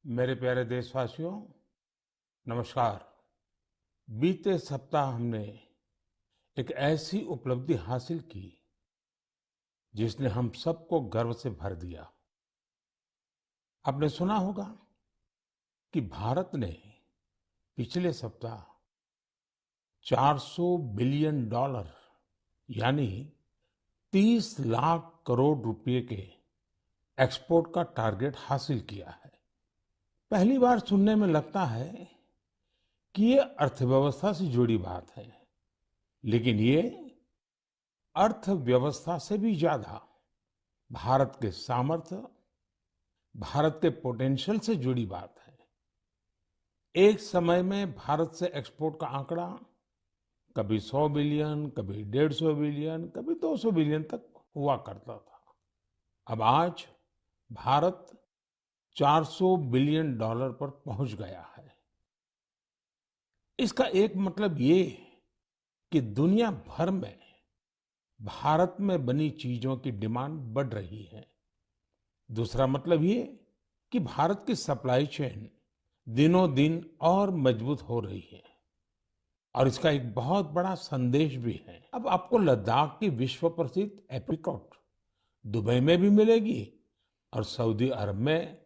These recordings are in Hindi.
मेरे प्यारे देशवासियों, नमस्कार। बीते सप्ताह हमने एक ऐसी उपलब्धि हासिल की जिसने हम सबको गर्व से भर दिया। आपने सुना होगा कि भारत ने पिछले सप्ताह 400 बिलियन डॉलर यानी 30 लाख करोड़ रुपए के एक्सपोर्ट का टारगेट हासिल किया है। पहली बार सुनने में लगता है कि ये अर्थव्यवस्था से जुड़ी बात है, लेकिन ये अर्थव्यवस्था से भी ज्यादा भारत के सामर्थ्य, भारत के पोटेंशियल से जुड़ी बात है। एक समय में भारत से एक्सपोर्ट का आंकड़ा कभी 100 बिलियन, कभी 150 बिलियन, कभी 200 बिलियन तक हुआ करता था। अब आज भारत 400 बिलियन डॉलर पर पहुंच गया है। इसका एक मतलब ये कि दुनिया भर में भारत में बनी चीजों की डिमांड बढ़ रही है। दूसरा मतलब ये कि भारत की सप्लाई चेन दिनों दिन और मजबूत हो रही है। और इसका एक बहुत बड़ा संदेश भी है। अब आपको लद्दाख की विश्व प्रसिद्ध एप्रिकॉट दुबई में भी मिलेगी और सऊदी अरब में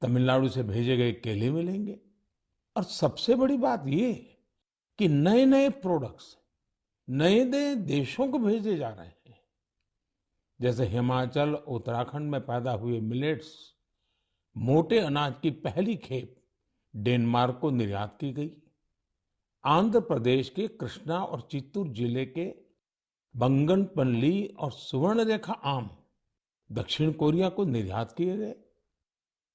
तमिलनाडु से भेजे गए केले मिलेंगे। और सबसे बड़ी बात ये कि नए नए प्रोडक्ट्स नए नए देशों को भेजे जा रहे हैं। जैसे हिमाचल, उत्तराखंड में पैदा हुए मिलेट्स, मोटे अनाज की पहली खेप डेनमार्क को निर्यात की गई। आंध्र प्रदेश के कृष्णा और चित्तूर जिले के बंगनपल्ली और सुवर्णरेखा आम दक्षिण कोरिया को निर्यात किए गए।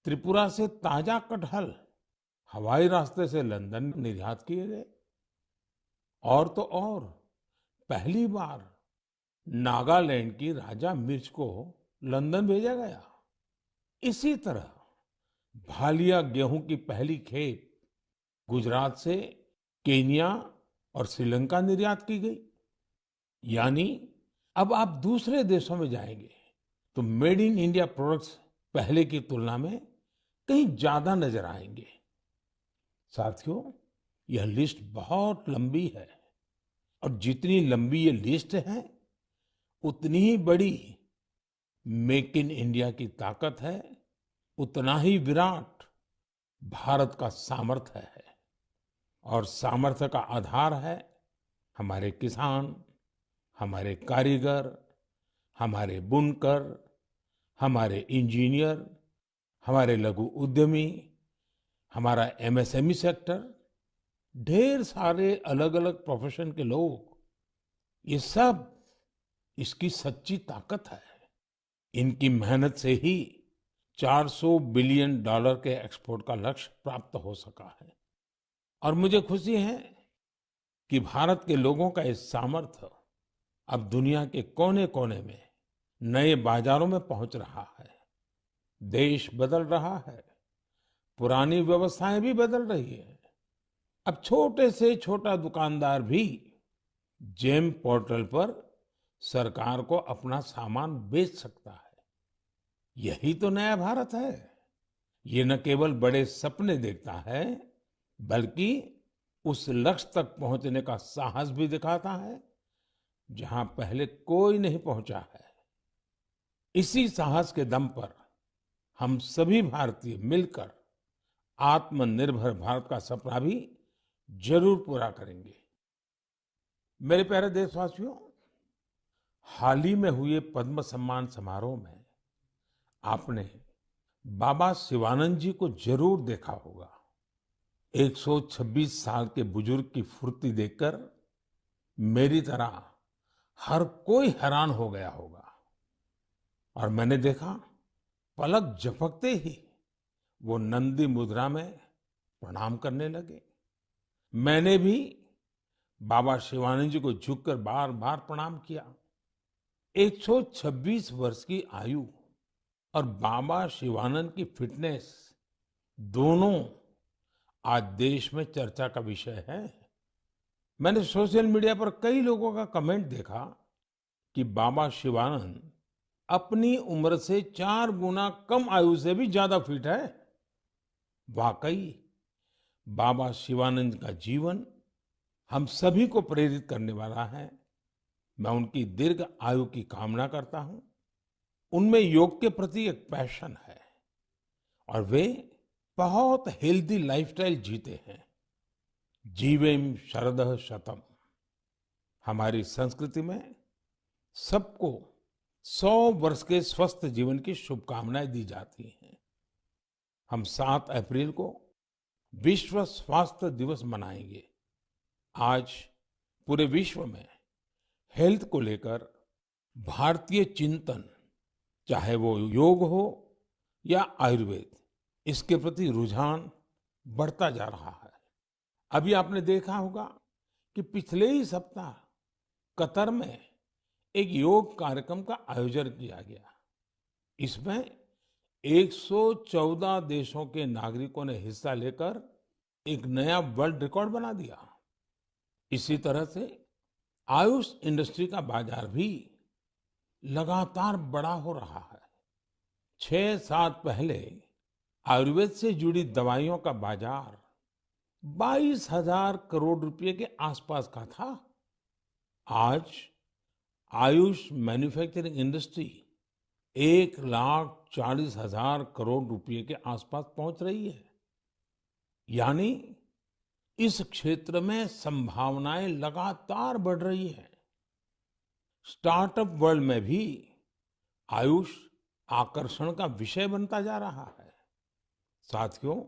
त्रिपुरा से ताजा कटहल हवाई रास्ते से लंदन निर्यात किए गए। और तो और पहली बार नागालैंड की राजा मिर्च को लंदन भेजा गया। इसी तरह भालिया गेहूं की पहली खेप गुजरात से केन्या और श्रीलंका निर्यात की गई। यानी अब आप दूसरे देशों में जाएंगे तो मेड इन इंडिया प्रोडक्ट्स पहले की तुलना में कहीं ज्यादा नजर आएंगे। साथियों, यह लिस्ट बहुत लंबी है और जितनी लंबी ये लिस्ट है उतनी ही बड़ी मेक इन इंडिया की ताकत है, उतना ही विराट भारत का सामर्थ्य है। और सामर्थ्य का आधार है हमारे किसान, हमारे कारीगर, हमारे बुनकर, हमारे इंजीनियर, हमारे लघु उद्यमी, हमारा एमएसएमई सेक्टर, ढेर सारे अलग अलग प्रोफेशन के लोग, ये सब इसकी सच्ची ताकत है। इनकी मेहनत से ही 400 बिलियन डॉलर के एक्सपोर्ट का लक्ष्य प्राप्त हो सका है। और मुझे खुशी है कि भारत के लोगों का इस सामर्थ्य अब दुनिया के कोने कोने में नए बाजारों में पहुंच रहा है। देश बदल रहा है, पुरानी व्यवस्थाएं भी बदल रही है। अब छोटे से छोटा दुकानदार भी जेम पोर्टल पर सरकार को अपना सामान बेच सकता है। यही तो नया भारत है। ये न केवल बड़े सपने देखता है, बल्कि उस लक्ष्य तक पहुंचने का साहस भी दिखाता है जहां पहले कोई नहीं पहुंचा है। इसी साहस के दम पर हम सभी भारतीय मिलकर आत्मनिर्भर भारत का सपना भी जरूर पूरा करेंगे। मेरे प्यारे देशवासियों, हाल ही में हुए पद्म सम्मान समारोह में आपने बाबा शिवानंद जी को जरूर देखा होगा। 126 साल के बुजुर्ग की फुर्ती देखकर मेरी तरह हर कोई हैरान हो गया होगा। और मैंने देखा, पलक झपकते ही वो नंदी मुद्रा में प्रणाम करने लगे। मैंने भी बाबा शिवानंद जी को झुककर बार बार प्रणाम किया। 126 वर्ष की आयु और बाबा शिवानंद की फिटनेस दोनों आज देश में चर्चा का विषय है। मैंने सोशल मीडिया पर कई लोगों का कमेंट देखा कि बाबा शिवानंद अपनी उम्र से 4 गुना कम आयु से भी ज्यादा फिट है। वाकई बाबा शिवानंद का जीवन हम सभी को प्रेरित करने वाला है। मैं उनकी दीर्घ आयु की कामना करता हूँ। उनमें योग के प्रति एक पैशन है और वे बहुत हेल्दी लाइफस्टाइल जीते हैं। जीवेम शरदः शतम। हमारी संस्कृति में सबको 100 वर्ष के स्वस्थ जीवन की शुभकामनाएं दी जाती हैं। हम 7 अप्रैल को विश्व स्वास्थ्य दिवस मनाएंगे। आज पूरे विश्व में हेल्थ को लेकर भारतीय चिंतन, चाहे वो योग हो या आयुर्वेद, इसके प्रति रुझान बढ़ता जा रहा है। अभी आपने देखा होगा कि पिछले ही सप्ताह कतर में एक योग कार्यक्रम का आयोजन किया गया। इसमें 114 देशों के नागरिकों ने हिस्सा लेकर एक नया वर्ल्ड रिकॉर्ड बना दिया। इसी तरह से आयुष इंडस्ट्री का बाजार भी लगातार बड़ा हो रहा है। 6 साल पहले आयुर्वेद से जुड़ी दवाइयों का बाजार 22,000 करोड़ रुपए के आसपास का था। आज आयुष मैन्युफैक्चरिंग इंडस्ट्री 1,40,000 करोड़ रुपए के आसपास पहुंच रही है। यानी इस क्षेत्र में संभावनाएं लगातार बढ़ रही हैं। स्टार्टअप वर्ल्ड में भी आयुष आकर्षण का विषय बनता जा रहा है। साथियों,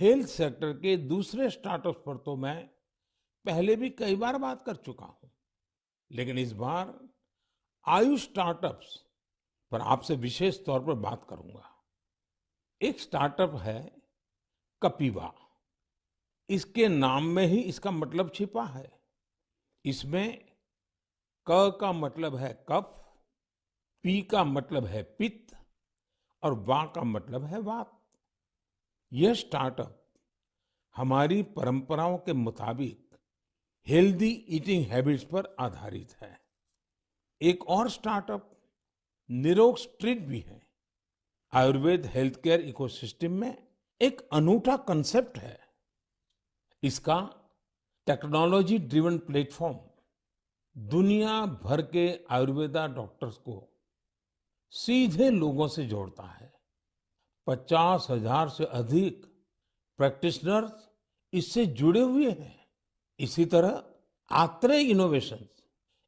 हेल्थ सेक्टर के दूसरे स्टार्टअप्स पर तो मैं पहले भी कई बार बात कर चुका हूं, लेकिन इस बार आयुष स्टार्टअप्स पर आपसे विशेष तौर पर बात करूंगा। एक स्टार्टअप है कपिवा। इसके नाम में ही इसका मतलब छिपा है। इसमें क का मतलब है कफ, पी का मतलब है पित्त और वा का मतलब है वात। यह स्टार्टअप हमारी परंपराओं के मुताबिक हेल्दी ईटिंग हैबिट्स पर आधारित है। एक और स्टार्टअप निरोग स्ट्रीट भी है। आयुर्वेद हेल्थ केयर इकोसिस्टम में एक अनूठा कंसेप्ट है। इसका टेक्नोलॉजी ड्रिवन प्लेटफॉर्म दुनिया भर के आयुर्वेदा डॉक्टर्स को सीधे लोगों से जोड़ता है। 50,000 से अधिक प्रैक्टिशनर्स इससे जुड़े हुए हैं। इसी तरह आत्रेय इनोवेशंस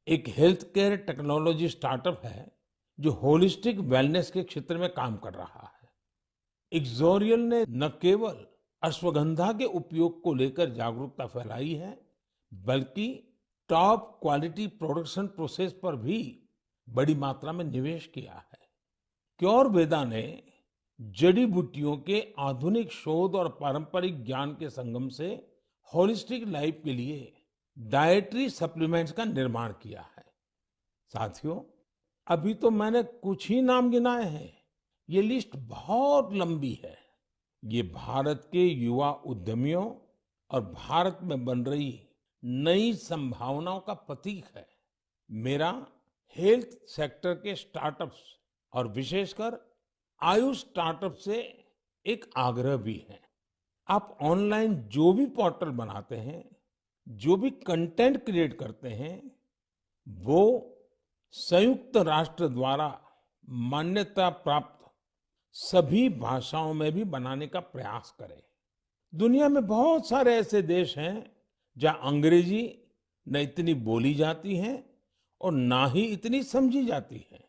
एक हेल्थ केयर टेक्नोलॉजी स्टार्टअप है जो होलिस्टिक वेलनेस के क्षेत्र में काम कर रहा है। इक्सोरियल ने न केवल अश्वगंधा के उपयोग को लेकर जागरूकता फैलाई है, बल्कि टॉप क्वालिटी प्रोडक्शन प्रोसेस पर भी बड़ी मात्रा में निवेश किया है। क्योरवेदा ने जड़ी बूटियों के आधुनिक शोध और पारंपरिक ज्ञान के संगम से होलिस्टिक लाइफ के लिए डाइटरी सप्लीमेंट्स का निर्माण किया है। साथियों, अभी तो मैंने कुछ ही नाम गिनाए हैं। ये लिस्ट बहुत लंबी है। ये भारत के युवा उद्यमियों और भारत में बन रही नई संभावनाओं का प्रतीक है। मेरा हेल्थ सेक्टर के स्टार्टअप्स और विशेषकर आयुष स्टार्टअप से एक आग्रह भी है। आप ऑनलाइन जो भी पोर्टल बनाते हैं, जो भी कंटेंट क्रिएट करते हैं, वो संयुक्त राष्ट्र द्वारा मान्यता प्राप्त सभी भाषाओं में भी बनाने का प्रयास करें। दुनिया में बहुत सारे ऐसे देश हैं जहां अंग्रेजी न इतनी बोली जाती है और ना ही इतनी समझी जाती है।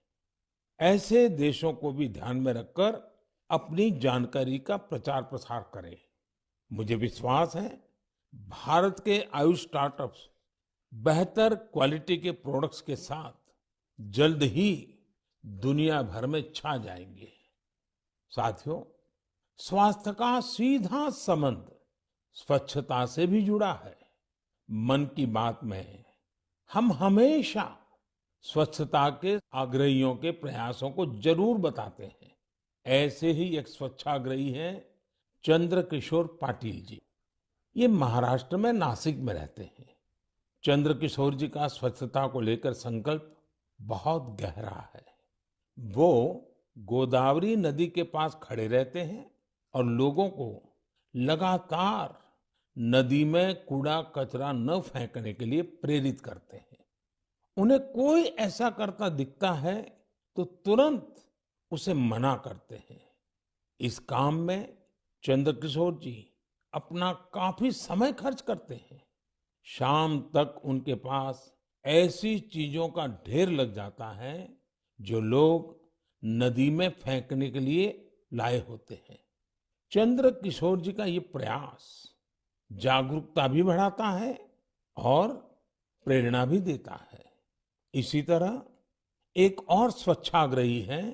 ऐसे देशों को भी ध्यान में रखकर अपनी जानकारी का प्रचार प्रसार करें। मुझे विश्वास है भारत के आयुष स्टार्टअप्स बेहतर क्वालिटी के प्रोडक्ट्स के साथ जल्द ही दुनिया भर में छा जाएंगे। साथियों, स्वास्थ्य का सीधा संबंध स्वच्छता से भी जुड़ा है। मन की बात में हम हमेशा स्वच्छता के आग्रहियों के प्रयासों को जरूर बताते हैं। ऐसे ही एक स्वच्छाग्रही हैं चंद्रकिशोर पाटिल जी। ये महाराष्ट्र में नासिक में रहते हैं। चंद्रकिशोर जी का स्वच्छता को लेकर संकल्प बहुत गहरा है। वो गोदावरी नदी के पास खड़े रहते हैं और लोगों को लगातार नदी में कूड़ा कचरा न फेंकने के लिए प्रेरित करते हैं। उन्हें कोई ऐसा करता दिखता है तो तुरंत उसे मना करते हैं। इस काम में चंद्रकिशोर जी अपना काफी समय खर्च करते हैं। शाम तक उनके पास ऐसी चीजों का ढेर लग जाता है जो लोग नदी में फेंकने के लिए लाए होते हैं। चंद्र किशोर जी का ये प्रयास जागरूकता भी बढ़ाता है और प्रेरणा भी देता है। इसी तरह एक और स्वच्छाग्रही हैं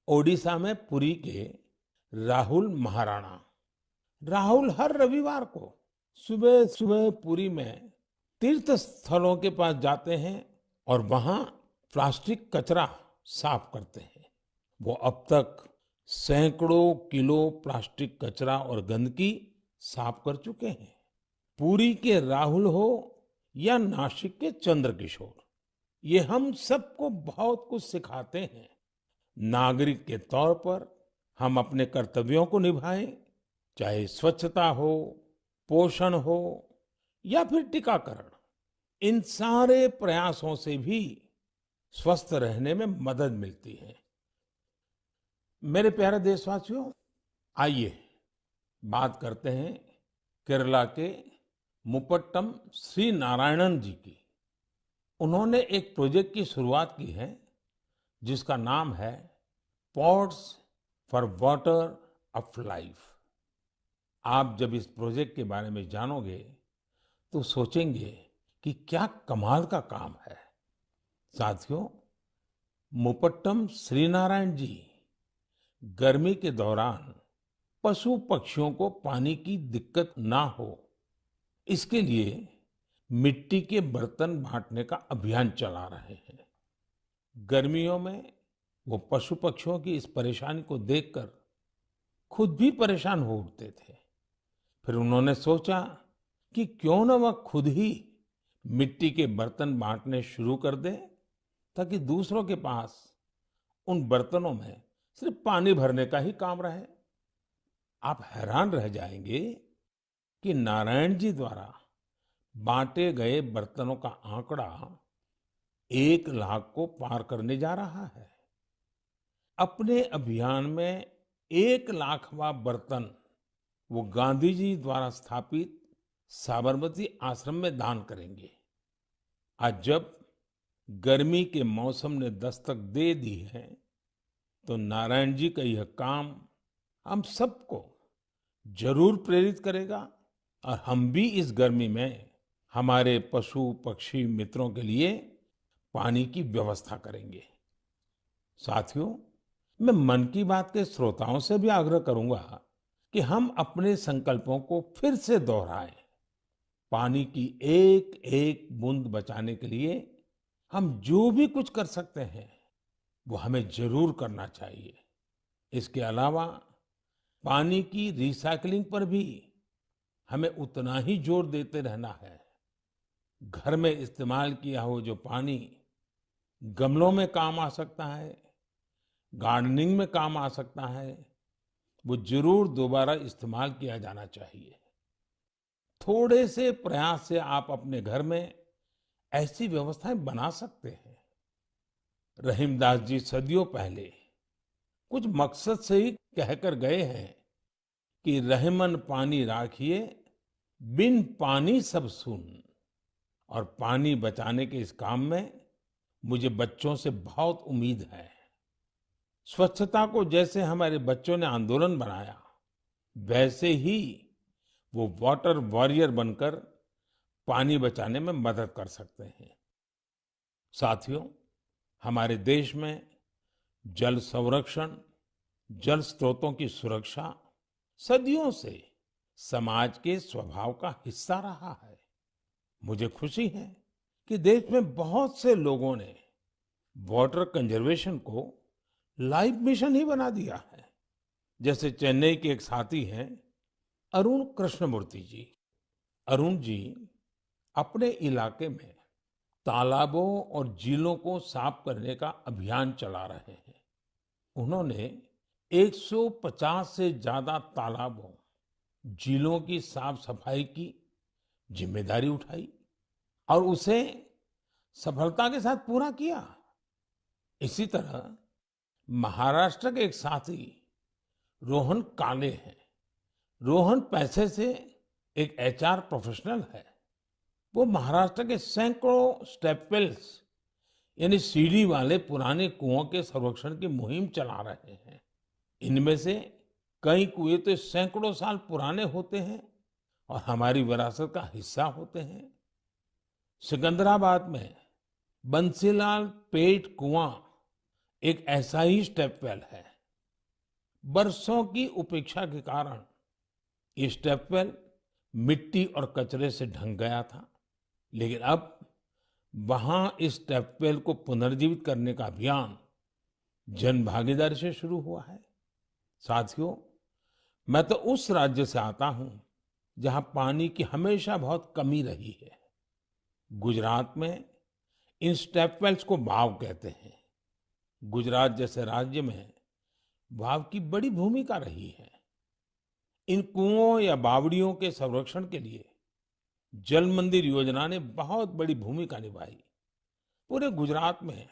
ओडिशा में पुरी के राहुल महाराणा। राहुल हर रविवार को सुबह सुबह पुरी में तीर्थ स्थलों के पास जाते हैं और वहां प्लास्टिक कचरा साफ करते हैं। वो अब तक सैकड़ों किलो प्लास्टिक कचरा और गंदगी साफ कर चुके हैं। पुरी के राहुल हो या नासिक के चंद्रकिशोर, ये हम सबको बहुत कुछ सिखाते हैं। नागरिक के तौर पर हम अपने कर्तव्यों को निभाएं, चाहे स्वच्छता हो, पोषण हो या फिर टीकाकरण। इन सारे प्रयासों से भी स्वस्थ रहने में मदद मिलती है। मेरे प्यारे देशवासियों, आइए बात करते हैं केरला के मुपट्टम श्री नारायणन जी की। उन्होंने एक प्रोजेक्ट की शुरुआत की है जिसका नाम है pots for water of life. आप जब इस प्रोजेक्ट के बारे में जानोगे तो सोचेंगे कि क्या कमाल का काम है। साथियों, मुपट्टम श्रीनारायण जी गर्मी के दौरान पशु पक्षियों को पानी की दिक्कत ना हो, इसके लिए मिट्टी के बर्तन बांटने का अभियान चला रहे हैं। गर्मियों में वो पशु पक्षियों की इस परेशानी को देखकर खुद भी परेशान हो उठते थे। फिर उन्होंने सोचा कि क्यों न वह खुद ही मिट्टी के बर्तन बांटने शुरू कर दे, ताकि दूसरों के पास उन बर्तनों में सिर्फ पानी भरने का ही काम रहे। आप हैरान रह जाएंगे कि नारायण जी द्वारा बांटे गए बर्तनों का आंकड़ा 1 लाख को पार करने जा रहा है। अपने अभियान में 1 लाखवां बर्तन वो गांधी जी द्वारा स्थापित साबरमती आश्रम में दान करेंगे। आज जब गर्मी के मौसम ने दस्तक दे दी है तो नारायण जी का यह काम हम सबको जरूर प्रेरित करेगा और हम भी इस गर्मी में हमारे पशु पक्षी मित्रों के लिए पानी की व्यवस्था करेंगे। साथियों, मैं मन की बात के श्रोताओं से भी आग्रह करूंगा कि हम अपने संकल्पों को फिर से दोहराएं। पानी की एक एक बूंद बचाने के लिए हम जो भी कुछ कर सकते हैं वो हमें जरूर करना चाहिए। इसके अलावा पानी की रिसाइकलिंग पर भी हमें उतना ही जोर देते रहना है। घर में इस्तेमाल किया हो जो पानी गमलों में काम आ सकता है, गार्डनिंग में काम आ सकता है, वो जरूर दोबारा इस्तेमाल किया जाना चाहिए। थोड़े से प्रयास से आप अपने घर में ऐसी व्यवस्थाएं बना सकते हैं। रहीमदास जी सदियों पहले कुछ मकसद से ही कहकर गए हैं कि रहमन पानी राखिए, बिन पानी सब सुन। और पानी बचाने के इस काम में मुझे बच्चों से बहुत उम्मीद है। स्वच्छता को जैसे हमारे बच्चों ने आंदोलन बनाया, वैसे ही वो वाटर वॉरियर बनकर पानी बचाने में मदद कर सकते हैं। साथियों, हमारे देश में जल संरक्षण, जल स्रोतों की सुरक्षा सदियों से समाज के स्वभाव का हिस्सा रहा है। मुझे खुशी है कि देश में बहुत से लोगों ने वाटर कंजर्वेशन को लाइफ मिशन ही बना दिया है। जैसे चेन्नई के एक साथी हैं अरुण कृष्णमूर्ति जी। अरुण जी अपने इलाके में तालाबों और झीलों को साफ करने का अभियान चला रहे हैं। उन्होंने 150 से ज्यादा तालाबों, झीलों की साफ सफाई की जिम्मेदारी उठाई और उसे सफलता के साथ पूरा किया। इसी तरह महाराष्ट्र के एक साथी रोहन काले हैं। रोहन पैसे से एक एचआर प्रोफेशनल है। वो महाराष्ट्र के सैकड़ों स्टेप वेल्स यानी सीढ़ी वाले पुराने कुओं के संरक्षण की मुहिम चला रहे हैं। इनमें से कई कुएं तो सैकड़ों साल पुराने होते हैं और हमारी विरासत का हिस्सा होते हैं। सिकंदराबाद में बंसीलाल पेट कुआं एक ऐसा ही स्टेप वेल है। बरसों की उपेक्षा के कारण ये स्टेप वेल मिट्टी और कचरे से ढंक गया था, लेकिन अब वहां इस स्टेप वेल को पुनर्जीवित करने का अभियान जन भागीदारी से शुरू हुआ है। साथियों, मैं तो उस राज्य से आता हूं जहां पानी की हमेशा बहुत कमी रही है। गुजरात में इन स्टेप वेल्स को बाव कहते हैं। गुजरात जैसे राज्य में वाव की बड़ी भूमिका रही है। इन कुओं या बावड़ियों के संरक्षण के लिए जल मंदिर योजना ने बहुत बड़ी भूमिका निभाई। पूरे गुजरात में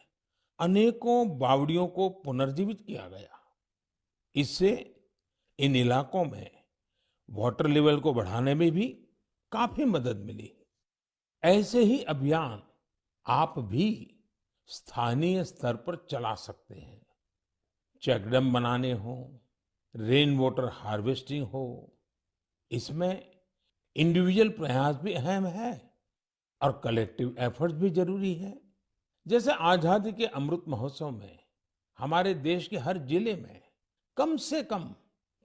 अनेकों बावड़ियों को पुनर्जीवित किया गया। इससे इन इलाकों में वाटर लेवल को बढ़ाने में भी काफी मदद मिली। ऐसे ही अभियान आप भी स्थानीय स्तर पर चला सकते हैं। चेकडैम बनाने हो, रेन वाटर हार्वेस्टिंग हो, इसमें इंडिविजुअल प्रयास भी अहम है और कलेक्टिव एफर्ट्स भी जरूरी है। जैसे आजादी के अमृत महोत्सव में हमारे देश के हर जिले में कम से कम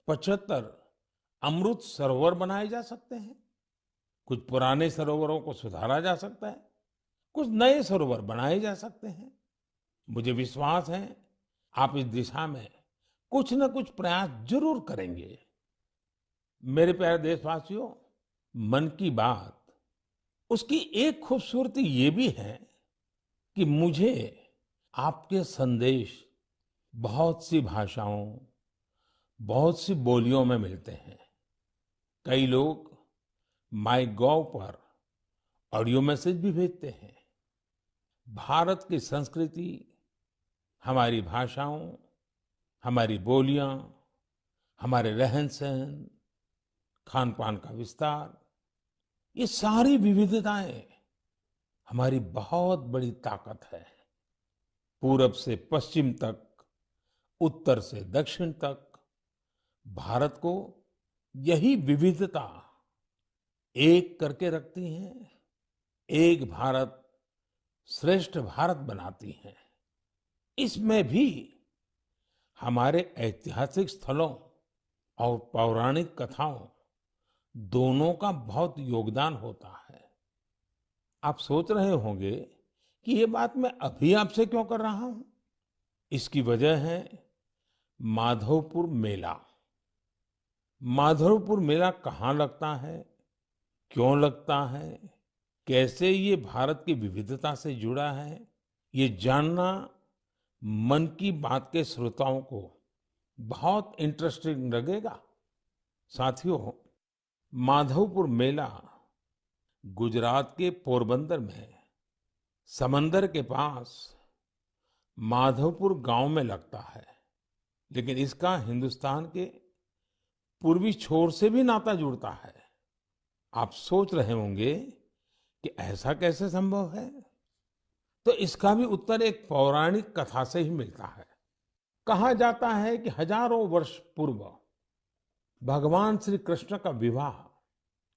75 अमृत सरोवर बनाए जा सकते हैं। कुछ पुराने सरोवरों को सुधारा जा सकता है, कुछ नए सरोवर बनाए जा सकते हैं। मुझे विश्वास है आप इस दिशा में कुछ न कुछ प्रयास जरूर करेंगे। मेरे प्यारे देशवासियों, मन की बात उसकी एक खूबसूरती ये भी है कि मुझे आपके संदेश बहुत सी भाषाओं, बहुत सी बोलियों में मिलते हैं। कई लोग माई गॉव पर ऑडियो मैसेज भी भेजते हैं। भारत की संस्कृति, हमारी भाषाओं, हमारी बोलियां, हमारे रहन सहन, खान पान का विस्तार, ये सारी विविधताएं हमारी बहुत बड़ी ताकत है। पूरब से पश्चिम तक, उत्तर से दक्षिण तक भारत को यही विविधता एक करके रखती हैं, एक भारत श्रेष्ठ भारत बनाती हैं। इसमें भी हमारे ऐतिहासिक स्थलों और पौराणिक कथाओं दोनों का बहुत योगदान होता है। आप सोच रहे होंगे कि ये बात मैं अभी आपसे क्यों कर रहा हूं? इसकी वजह है माधवपुर मेला। माधवपुर मेला कहाँ लगता है, क्यों लगता है, कैसे ये भारत की विविधता से जुड़ा है, ये जानना मन की बात के श्रोताओं को बहुत इंटरेस्टिंग लगेगा। साथियों, माधवपुर मेला गुजरात के पोरबंदर में समंदर के पास माधवपुर गांव में लगता है, लेकिन इसका हिंदुस्तान के पूर्वी छोर से भी नाता जुड़ता है। आप सोच रहे होंगे कि ऐसा कैसे संभव है? तो इसका भी उत्तर एक पौराणिक कथा से ही मिलता है। कहा जाता है कि हजारों वर्ष पूर्व भगवान श्री कृष्ण का विवाह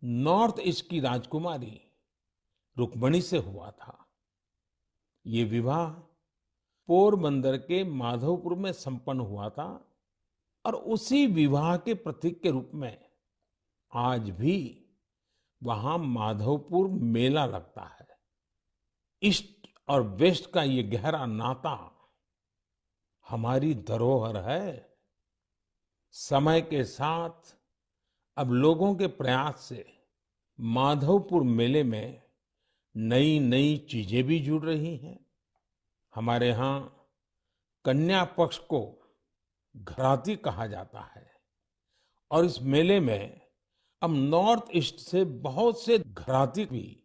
नॉर्थ ईस्ट की राजकुमारी रुक्मणी से हुआ था। ये विवाह पोरबंदर के माधवपुर में संपन्न हुआ था और उसी विवाह के प्रतीक के रूप में आज भी वहां माधवपुर मेला लगता है। ईस्ट और वेस्ट का ये गहरा नाता हमारी धरोहर है। समय के साथ अब लोगों के प्रयास से माधवपुर मेले में नई नई चीजें भी जुड़ रही हैं। हमारे यहाँ कन्या पक्ष को घराती कहा जाता है और इस मेले में अब नॉर्थ ईस्ट से बहुत से घराती भी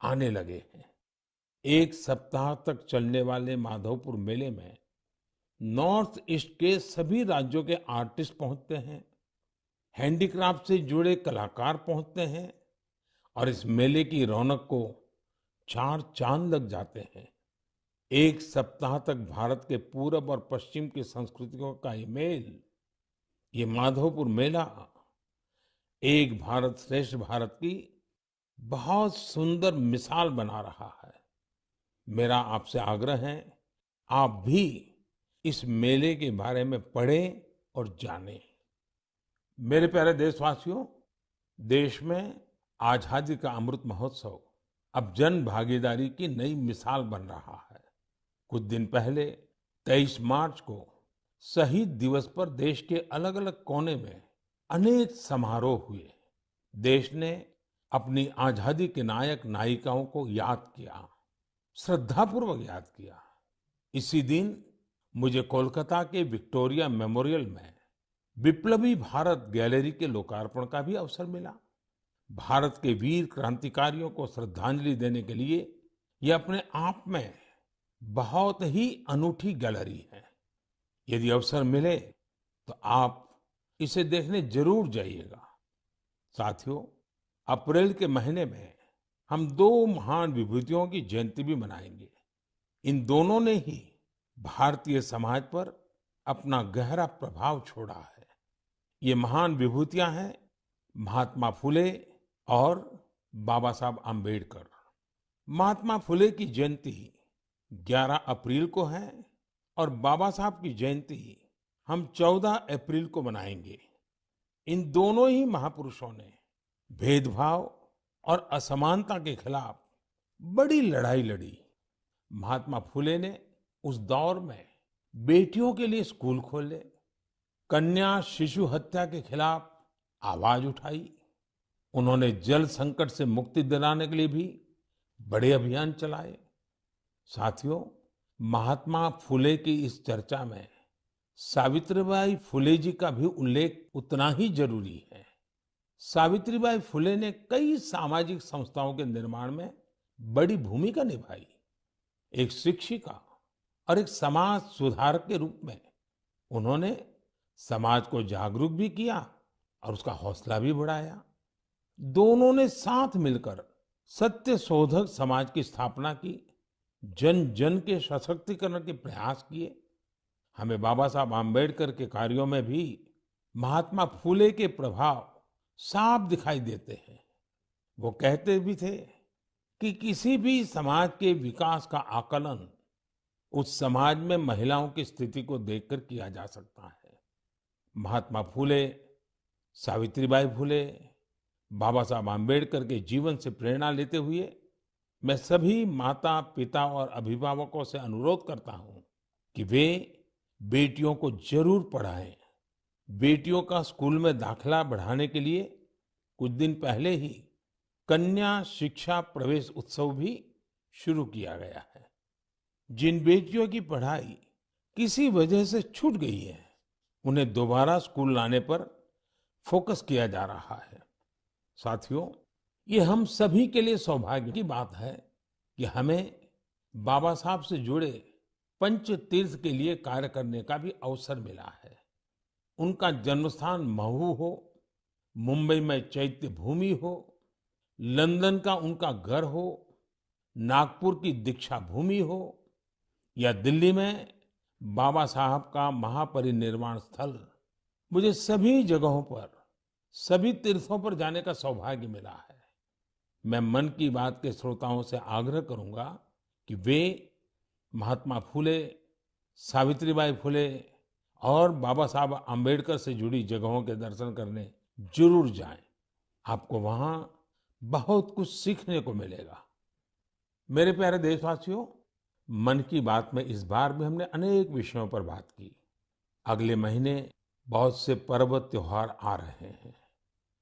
आने लगे हैं। एक सप्ताह तक चलने वाले माधवपुर मेले में नॉर्थ ईस्ट के सभी राज्यों के आर्टिस्ट पहुंचते हैं, हैंडीक्राफ्ट से जुड़े कलाकार पहुंचते हैं और इस मेले की रौनक को चार चांद लग जाते हैं। एक सप्ताह तक भारत के पूरब और पश्चिम की संस्कृतियों का ये मेल, ये माधवपुर मेला एक भारत श्रेष्ठ भारत की बहुत सुंदर मिसाल बना रहा है। मेरा आपसे आग्रह है, आप भी इस मेले के बारे में पढ़ें और जानें। मेरे प्यारे देशवासियों, देश में आजादी का अमृत महोत्सव अब जन भागीदारी की नई मिसाल बन रहा है। कुछ दिन पहले 23 मार्च को शहीद दिवस पर देश के अलग-अलग कोने में अनेक समारोह हुए। देश ने अपनी आजादी के नायक नायिकाओं को याद किया, श्रद्धापूर्वक याद किया। इसी दिन मुझे कोलकाता के विक्टोरिया मेमोरियल में विप्लवी भारत गैलरी के लोकार्पण का भी अवसर मिला। भारत के वीर क्रांतिकारियों को श्रद्धांजलि देने के लिए यह अपने आप में बहुत ही अनूठी गैलरी है। यदि अवसर मिले तो आप इसे देखने जरूर जाइएगा। साथियों, अप्रैल के महीने में हम दो महान विभूतियों की जयंती भी मनाएंगे। इन दोनों ने ही भारतीय समाज पर अपना गहरा प्रभाव छोड़ा है। ये महान विभूतियां हैं महात्मा फुले और बाबा साहब आम्बेडकर। महात्मा फुले की जयंती 11 अप्रैल को है और बाबा साहब की जयंती हम 14 अप्रैल को मनाएंगे। इन दोनों ही महापुरुषों ने भेदभाव और असमानता के खिलाफ बड़ी लड़ाई लड़ी। महात्मा फुले ने उस दौर में बेटियों के लिए स्कूल खोले, कन्या शिशु हत्या के खिलाफ आवाज उठाई। उन्होंने जल संकट से मुक्ति दिलाने के लिए भी बड़े अभियान चलाए। साथियों, महात्मा फुले की इस चर्चा में सावित्रीबाई फुले जी का भी उल्लेख उतना ही जरूरी है। सावित्रीबाई फुले ने कई सामाजिक संस्थाओं के निर्माण में बड़ी भूमिका निभाई। एक शिक्षिका और एक समाज सुधारक के रूप में उन्होंने समाज को जागरूक भी किया और उसका हौसला भी बढ़ाया। दोनों ने साथ मिलकर सत्य शोधक समाज की स्थापना की, जन जन के सशक्तिकरण के प्रयास किए। हमें बाबा साहब आम्बेडकर के कार्यों में भी महात्मा फुले के प्रभाव साफ दिखाई देते हैं। वो कहते भी थे कि किसी भी समाज के विकास का आकलन उस समाज में महिलाओं की स्थिति को देखकर किया जा सकता है। महात्मा फुले, सावित्रीबाई फुले, बाबा साहब आम्बेडकर के जीवन से प्रेरणा लेते हुए मैं सभी माता पिता और अभिभावकों से अनुरोध करता हूं कि वे बेटियों को जरूर पढ़ाएं। बेटियों का स्कूल में दाखिला बढ़ाने के लिए कुछ दिन पहले ही कन्या शिक्षा प्रवेश उत्सव भी शुरू किया गया है। जिन बेटियों की पढ़ाई किसी वजह से छूट गई है, उन्हें दोबारा स्कूल लाने पर फोकस किया जा रहा है। साथियों, ये हम सभी के लिए सौभाग्य की बात है कि हमें बाबा साहब से जुड़े पंच तीर्थ के लिए कार्य करने का भी अवसर मिला है। उनका जन्मस्थान महू हो, मुंबई में चैत्य भूमि हो, लंदन का उनका घर हो, नागपुर की दीक्षा भूमि हो या दिल्ली में बाबा साहब का महापरिनिर्वाण स्थल, मुझे सभी जगहों पर, सभी तीर्थों पर जाने का सौभाग्य मिला है। मैं मन की बात के श्रोताओं से आग्रह करूंगा कि वे महात्मा फुले, सावित्रीबाई फुले और बाबा साहब आम्बेडकर से जुड़ी जगहों के दर्शन करने जरूर जाएं। आपको वहां बहुत कुछ सीखने को मिलेगा। मेरे प्यारे देशवासियों, मन की बात में इस बार भी हमने अनेक विषयों पर बात की। अगले महीने बहुत से पर्व त्योहार आ रहे हैं।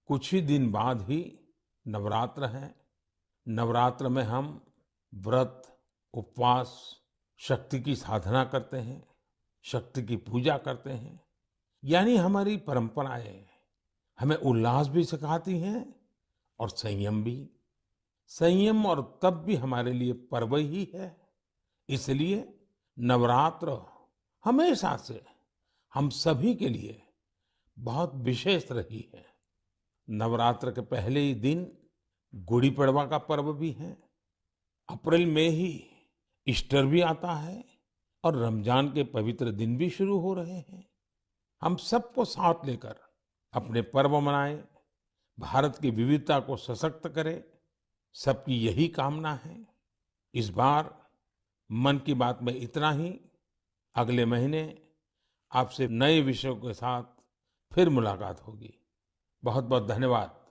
कुछ ही दिन बाद ही नवरात्र है। नवरात्र में हम व्रत, उपवास, शक्ति की साधना करते हैं, शक्ति की पूजा करते हैं। यानी हमारी परंपराएं हमें उल्लास भी सिखाती हैं और संयम भी। संयम और तप भी हमारे लिए पर्व ही है। इसलिए नवरात्र हमेशा से हम सभी के लिए बहुत विशेष रही है। नवरात्र के पहले ही दिन गुड़ी पड़वा का पर्व भी है। अप्रैल में ही ईस्टर भी आता है और रमजान के पवित्र दिन भी शुरू हो रहे हैं। हम सबको साथ लेकर अपने पर्व मनाएं, भारत की विविधता को सशक्त करें, सबकी यही कामना है। इस बार मन की बात में इतना ही। अगले महीने आपसे नए विषयों के साथ फिर मुलाकात होगी। बहुत बहुत धन्यवाद।